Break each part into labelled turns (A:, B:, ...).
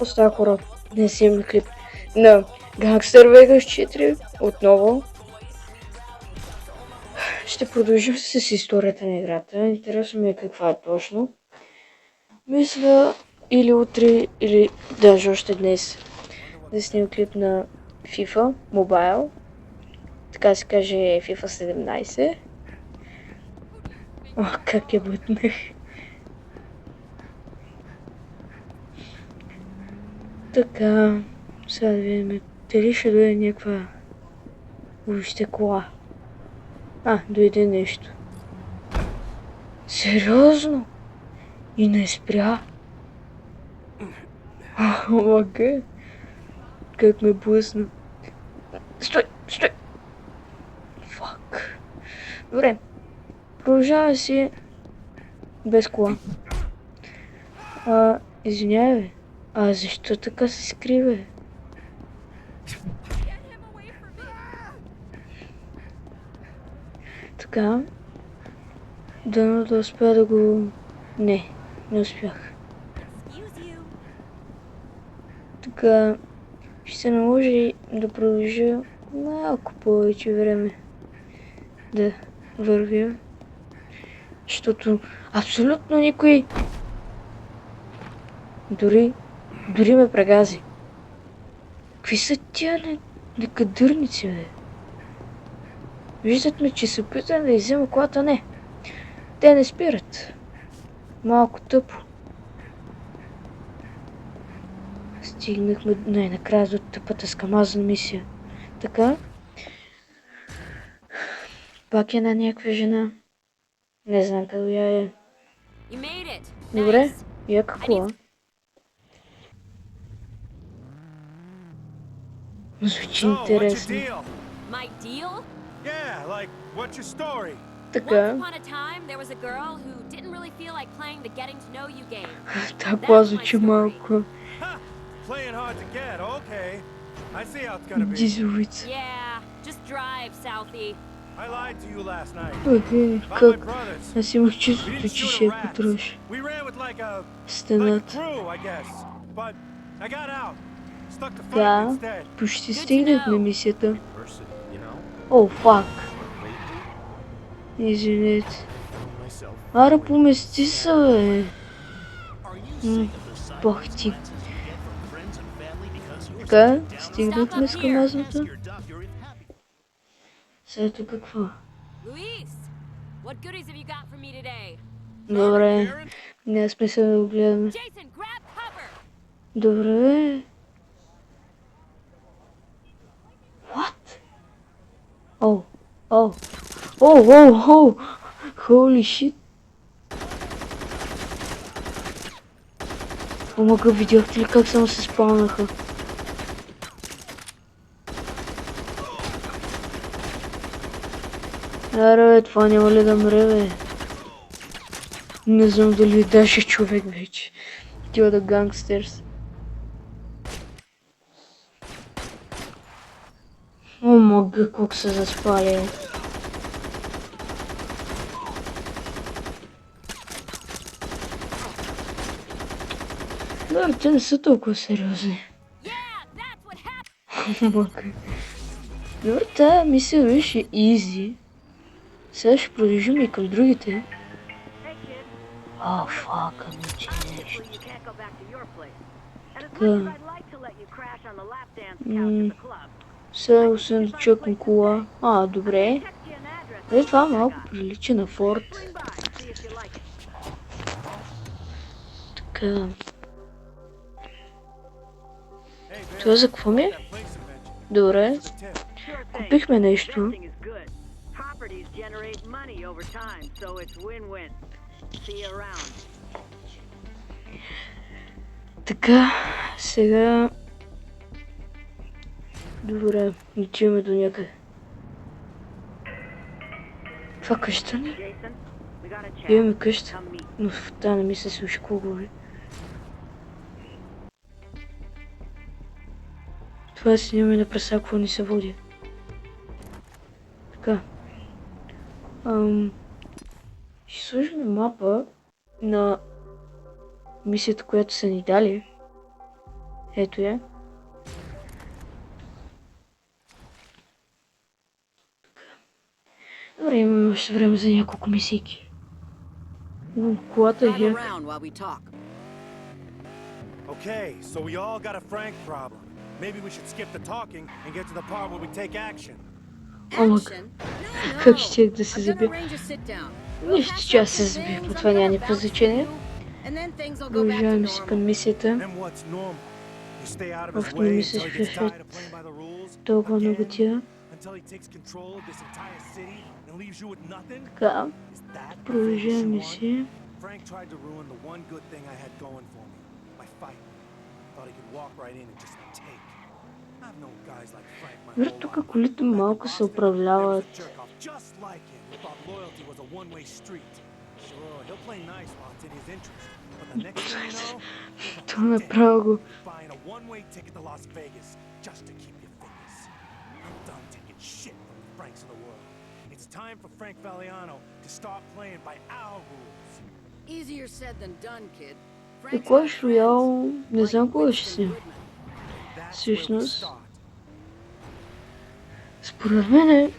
A: Остава хора. Днес имаме клип на Gangster Vegas 4 отново. Ще продължим с историята на играта. Интересно ми е каква е точно. Мисля или утре, или даже още днес да снимам клип на FIFA Mobile. Така се каже FIFA 17. О, как я бътнах. Така, сега да видим дали ще дойде някаква въобще кола. Дойде нещо. Сериозно? И не спря. Омага. Как ме блъсна. Стой! Фак. Добре. Продължава си без кола. Извинявай, бе. Защо така се скрива? Така. Дано да успя да го... Не успях. Така. Ще се наложи да продължа малко повече време да вървя. Защото абсолютно никой дори ме прегази. Какви са тия некадърници, бе? Виждат ме, че се опитвам да иззема колата, не. Те не спират. Малко тъпо. Стигнахме най-накрая до тъпата скамазна мисия. Така. Пак е на някаква жена. Не знам къде я е. Добре, яка кола. Звучи интересно. Така. Така звучи малко. Дизовица. Окей, как? Аз имах чувството, че ще я потроши. Стената. Да, почти стигнахме мисията. О, фак. Извинете. Ара, помести се, бе. Бах ти. Така, стигнахме с камазната. Сега какво? Добре, не сме се да го гледаме. Добре. What? Oh. Holy shit. Омага, видяхте ли как само се спалнаха? Аре, бе, това няма ли да мре, бе? Не знам дали даже човек вече. Тива да гангстерс. Омага, колко се заспали. Да, те не са толкова сериозни. Омага. Добре, тая мисия беше изи. Сега ще продължим и към другите. Фак, ами нещо. Така. Сега освен да чукам кола. Добре. Това малко прилича на Форд. Така. Това за какво ми е? Добре. Купихме нещо. Така, сега... Добре, отиваме до някъде. Това къща ли? Имаме къща, но в тази не ми се слуша кугове. Това си нямаме да представя какво ни се води. Така. Ще сложим мапа на мисията, която са ни дали. Ето я. Добре, имаме още време за няколко мисийки. Колата е хек.
B: Okay, so we all got a Frank problem. Maybe we should skip the talking and get to the part where we take action.
A: Омък, как ще да се заби? Нищо, че аз се забих, по това няма никакво значение. Продължаваме си към мисията. Оф, не ми се свършват толкова много тия. Така, продължаваме си. Виж, тук колите малко се управляват. Това направо го. И Clash Royale, не знам кога ще снимам. Всъщност, според мен,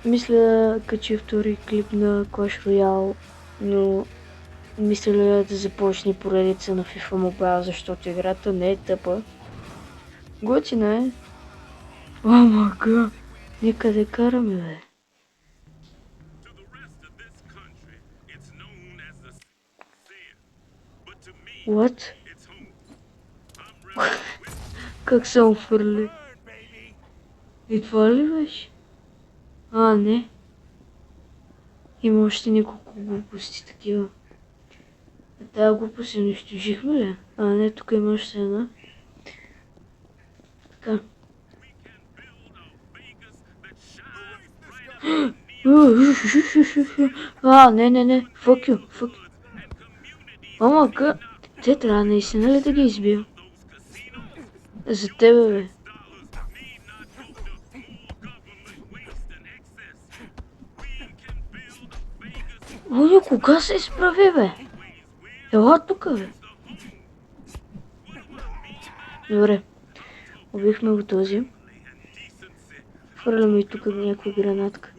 A: мисля качи втори клип на Clash Royale, но мисля да започне поредица на FIFA Mobile, защото играта не е тъпа. Готина е. О, мага! Никъде караме, бе. What? Как се офърли? И това ли беше? А, не. Има още няколко глупости такива. Тая глупост унищожихме ли? А, не, тук има още една. Така. А, не. Fuck you. Омага. Те трябва наистина ли да ги избия? За тебе, бе. Лудо, кога се изправи, бе? Ела тука, бе. Добре. Убихме го този. Хвърляме и тук някаква гранатка.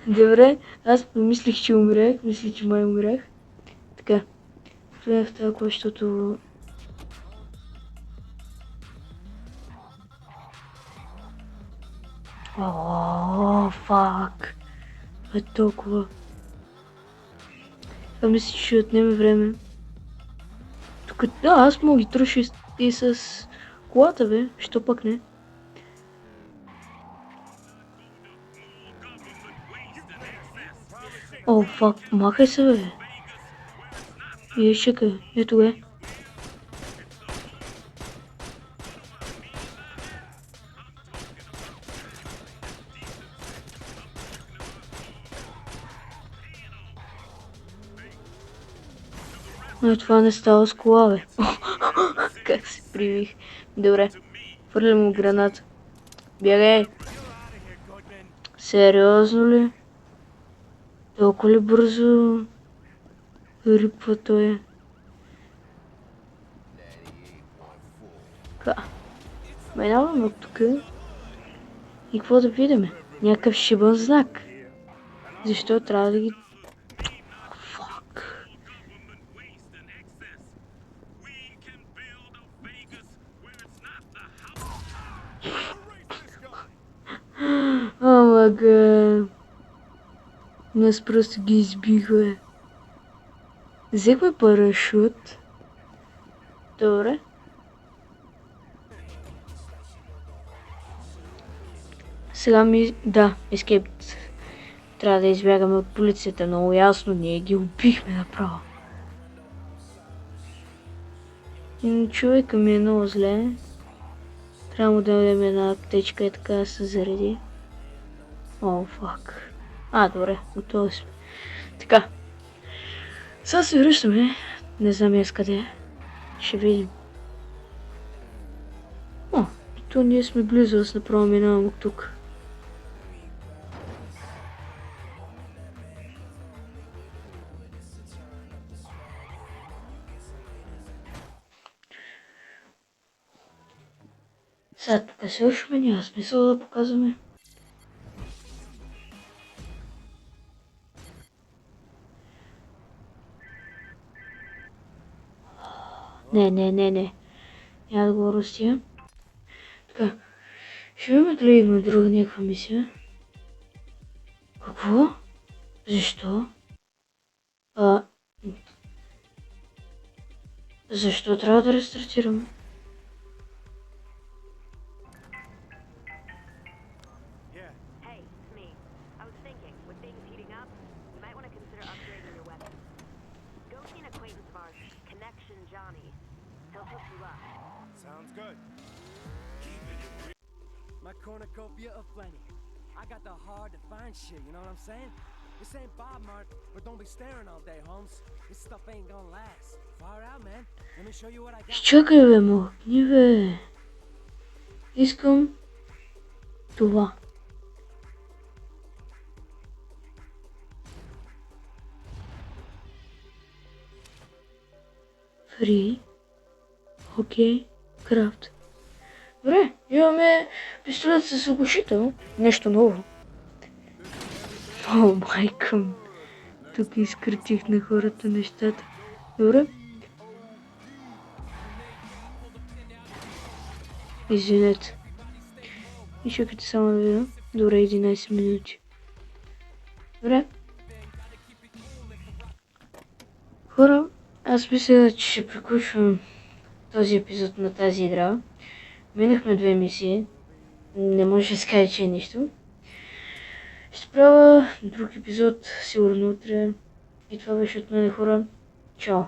A: Добре, аз помислих, че умрях. Мислих, че май умрях. Така. Влезе в това, защото... Ооо, фак. Е толкова. Това мисля, че ще отнеме време. Тук, да, аз мога ги труша и с колата, бе. Що пък не? О, фак, махай се, бе. И чакай, ето е. Но това не става с кола, бе. Как се привих. Добре, хвърлям му граната. Бягай. Сериозно ли? Толкова ли бързо рипва той? Така. Минаваме от тук. И какво да видим? Някакъв шибан знак. Защо трябва да ги... Фак. Омага. Нас просто ги избиха. Взехме парашют. Добре. Сега ми... Да, ескейп. Трябва да избягаме от полицията. Много ясно, ние ги убихме направо. И човека ми е много зле. Трябва му да дадем една аптечка и така да се зареди. О, фак. А, добре, готови сме. Така. Сега се връщаме. Не знам аз къде. Ще видим. О, то ние сме близо, аз направо минавам от тук. Сега тук се ушваме, няма смисъл да показваме. Не. Няма да го растия. Така. Ще видим дали има друга някаква мисия. Какво? Защо? Защо трябва да рестартираме?
B: Yeah.
C: Hey, it's me. I was thinking, with things heating up, you might want to consider upgrading your weapon. Go see an acquaintance of ours, Connection Johnny. He'll hook you up.
B: Sounds good.
D: My cornucopia of plenty. I got the hard to find shit, you know what I'm saying? This ain't Bob Mart, but don't be staring all day, Holmes. This stuff ain't gonna last. Far out, man. Let me show you what I got.
A: Чакай бе, махни бе. Искам това. Фри. Окей. Крафт. Добре, имаме пистолет с оглушител. Нещо ново. О, майка ми. Тук изкратих на хората нещата. Добре. Извинете. И чакайте само да видя. Добре, 11 минути. Добре. Хора, аз мисля, че ще приключвам този епизод на тази игра. Минахме 2 мисии. Не може да се каже, че е нищо. Ще правя друг епизод, сигурно утре. И това беше от мен, хора. Чао!